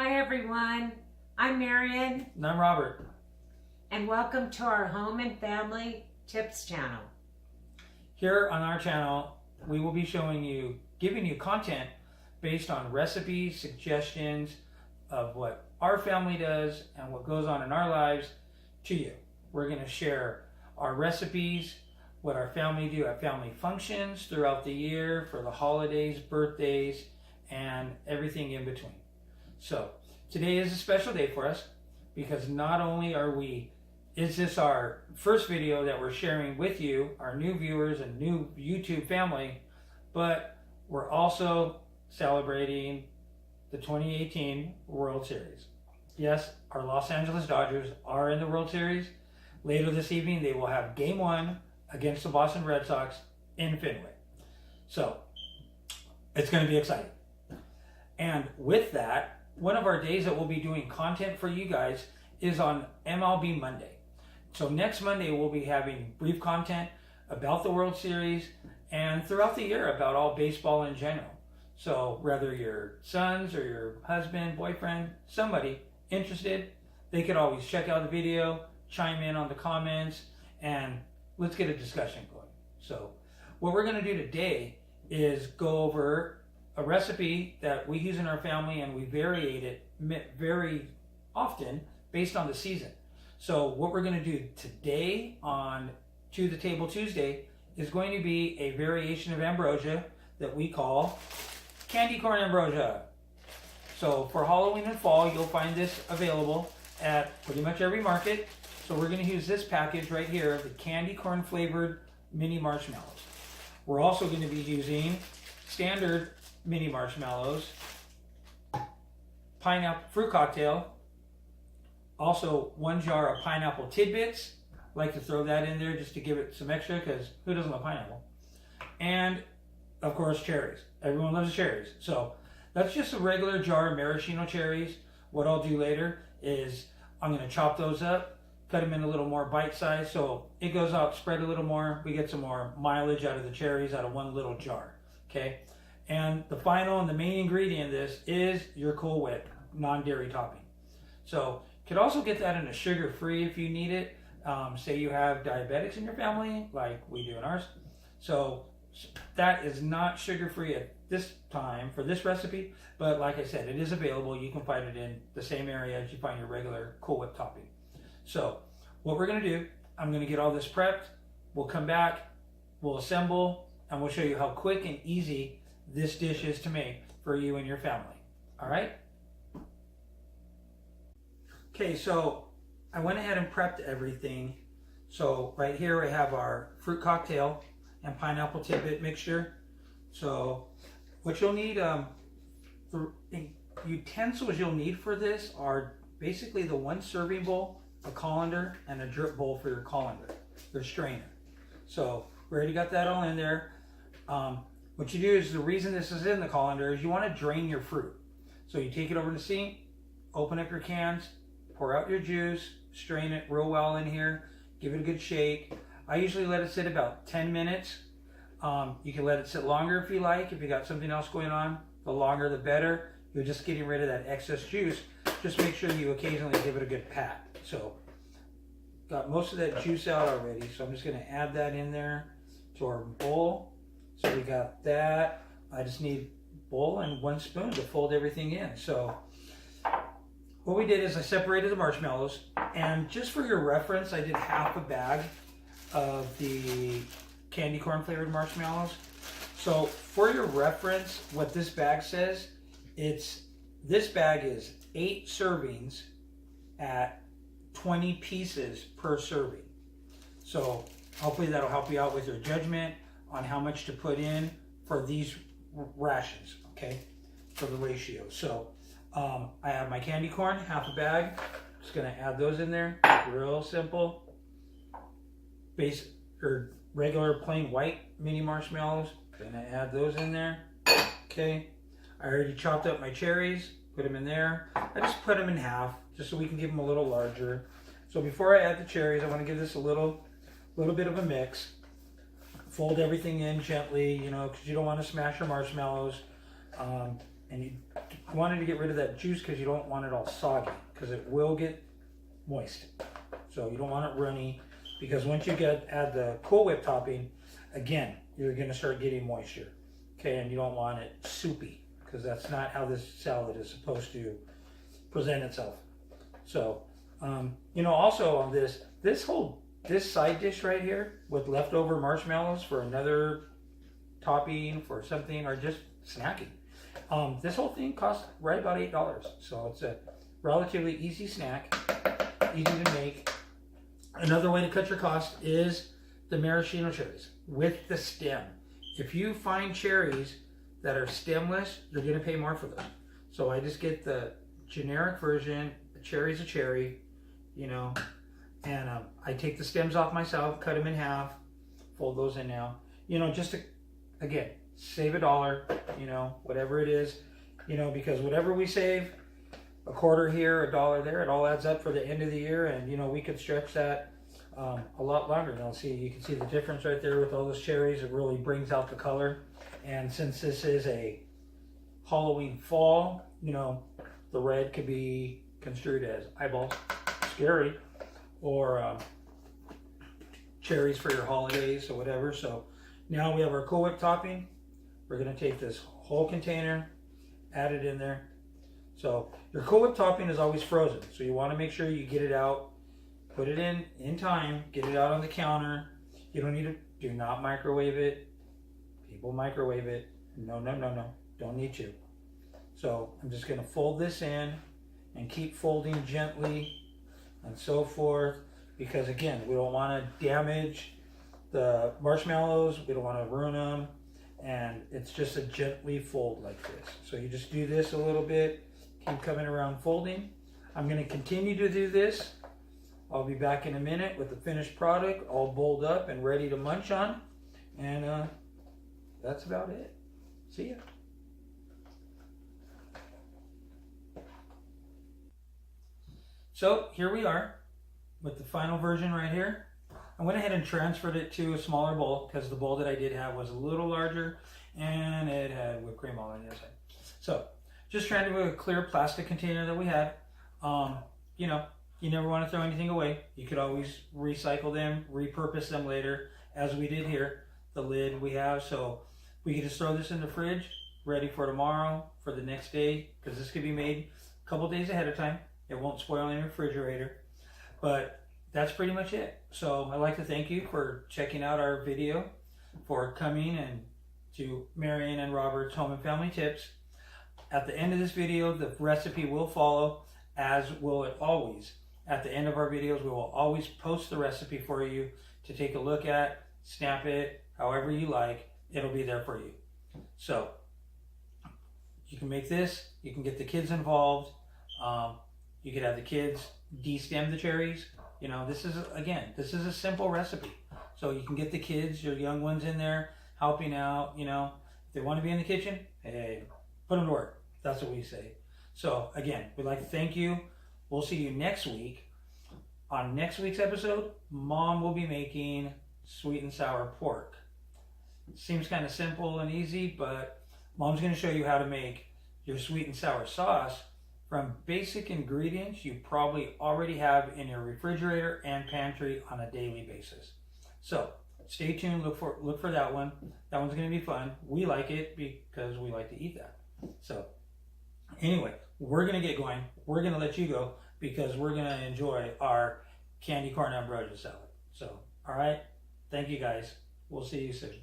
Hi everyone, I'm Marion And I'm Robert. and welcome to our Home and Family Tips channel. Here on our channel, we will be giving you content based on recipes, suggestions of what our family does and what goes on in our lives to you. We're going to share our recipes, what our family do at family functions throughout the year, for the holidays, birthdays, and everything in between. So today is a special day for us because not only is this our first video that we're sharing with you, our new viewers and new YouTube family, but we're also celebrating the 2018 World Series. Yes, our Los Angeles Dodgers are in the World Series. Later this evening, they will have Game 1 against the Boston Red Sox in Fenway. So it's going to be exciting. And with that, one of our days that we'll be doing content for you guys is on MLB Monday. So next Monday, we'll be having brief content about the World Series and throughout the year about all baseball in general. So whether your sons or your husband, boyfriend, somebody interested, they could always check out the video, chime in on the comments, and let's get a discussion going. So what we're going to do today is go over a recipe that we use in our family, and we vary it very often based on the season. So what we're going to do today on To the Table Tuesday is going to be a variation of ambrosia that we call candy corn ambrosia. So for Halloween and fall, you'll find this available at pretty much every market. So we're going to use this package right here, the candy corn flavored mini marshmallows. We're also going to be using standard mini marshmallows, pineapple fruit cocktail, also 1 jar of pineapple tidbits. I like to throw that in there just to give it some extra, because who doesn't love pineapple? And of course, cherries. Everyone loves cherries. So that's just a regular jar of maraschino cherries. What I'll do later is I'm going to chop those up, cut them in a little more bite size so it goes out spread a little more. We get some more mileage out of the cherries out of one little jar. Okay. And the final and the main ingredient of this is your Cool Whip non-dairy topping. So you could also get that in a sugar-free if you need it. Say you have diabetics in your family, like we do in ours. So that is not sugar-free at this time for this recipe, but like I said, it is available. You can find it in the same area as you find your regular Cool Whip topping. So what we're going to do, I'm going to get all this prepped. We'll come back, we'll assemble, and we'll show you how quick and easy this dish is to make for you and your family. All right? Okay, so I went ahead and prepped everything. So right here I have our fruit cocktail and pineapple tidbit mixture. So what you'll need, the utensils you'll need for this are basically the 1 serving bowl, a colander, and a drip bowl for your colander, your strainer. So we already got that all in there. What you do is, the reason this is in the colander is you want to drain your fruit. So you take it over to the sink, open up your cans, pour out your juice, strain it real well in here, give it a good shake. I usually let it sit about 10 minutes. You can let it sit longer if you like. If you got something else going on, the longer the better. You're just getting rid of that excess juice. Just make sure you occasionally give it a good pat. So got most of that juice out already, so I'm just going to add that in there to our bowl. So we got that. I just need a bowl and 1 spoon to fold everything in. So what we did is I separated the marshmallows, and just for your reference, I did half a bag of the candy corn flavored marshmallows. So for your reference, what this bag says, this bag is 8 servings at 20 pieces per serving. So hopefully that'll help you out with your judgment on how much to put in for these rations, okay, for the ratio. So I have my candy corn, half a bag. Just gonna add those in there, real simple. Basic or regular plain white mini marshmallows. Gonna add those in there, okay. I already chopped up my cherries, put them in there. I just put them in half, just so we can give them a little larger. So before I add the cherries, I want to give this a little bit of a mix. Fold everything in gently, because you don't want to smash your marshmallows. and you wanted to get rid of that juice because you don't want it all soggy, because it will get moist. So you don't want it runny, because once you add the Cool Whip topping, again, you're going to start getting moisture. Okay, and you don't want it soupy, because that's not how this salad is supposed to present itself. So, also on this side dish right here with leftover marshmallows for another topping for something, or just snacking. This whole thing costs right about $8. So it's a relatively easy snack, easy to make. Another way to cut your cost is the maraschino cherries with the stem. If you find cherries that are stemless, you're going to pay more for them. So I just get the generic version. A cherry's a cherry, and I take the stems off myself, cut them in half, fold those in now. Just to, again, save $1, whatever it is, because whatever we save, a quarter here, $1 there, it all adds up for the end of the year, and we could stretch that a lot longer. You can see the difference right there with all those cherries. It really brings out the color. And since this is a Halloween fall, the red could be construed as eyeballs, scary, or cherries for your holidays or whatever. So now we have our Cool Whip topping. We're going to take this whole container, add it in there. So your Cool Whip topping is always frozen, so you want to make sure you get it out, put it in time, get it out on the counter. You don't need to, do not microwave it. People microwave it. No, don't need to. So I'm just going to fold this in and keep folding gently and so forth, because again, we don't want to damage the marshmallows, we don't want to ruin them, and it's just a gently fold like this. So you just do this a little bit, keep coming around folding. I'm going to continue to do this. I'll be back in a minute with the finished product all bowled up and ready to munch on, and that's about it. See ya. So here we are with the final version right here. I went ahead and transferred it to a smaller bowl because the bowl that I did have was a little larger and it had whipped cream all on the other side. So just trying to a clear plastic container that we had. You never want to throw anything away. You could always recycle them, repurpose them later, as we did here. The lid we have, so we can just throw this in the fridge, ready for tomorrow, for the next day, because this could be made a couple days ahead of time. It won't spoil in the refrigerator. But that's pretty much it. So I'd like to thank you for checking out our video, for coming and to Marion and Robert's Home and Family Tips. At the end of this video, the recipe will follow, as will it always. At the end of our videos, we will always post the recipe for you to take a look at, snap it, however you like. It'll be there for you. So you can make this, you can get the kids involved. You could have the kids de-stem the cherries. This is a simple recipe. So you can get the kids, your young ones in there, helping out. If they want to be in the kitchen, hey, put them to work. That's what we say. So again, we'd like to thank you. We'll see you next week. On next week's episode, Mom will be making sweet and sour pork. It seems kind of simple and easy, but Mom's going to show you how to make your sweet and sour sauce from basic ingredients you probably already have in your refrigerator and pantry on a daily basis. So stay tuned, look for that one. That one's going to be fun. We like it because we like to eat that. So anyway, we're going to get going. We're going to let you go because we're going to enjoy our candy corn ambrosia salad. So, all right. Thank you guys. We'll see you soon.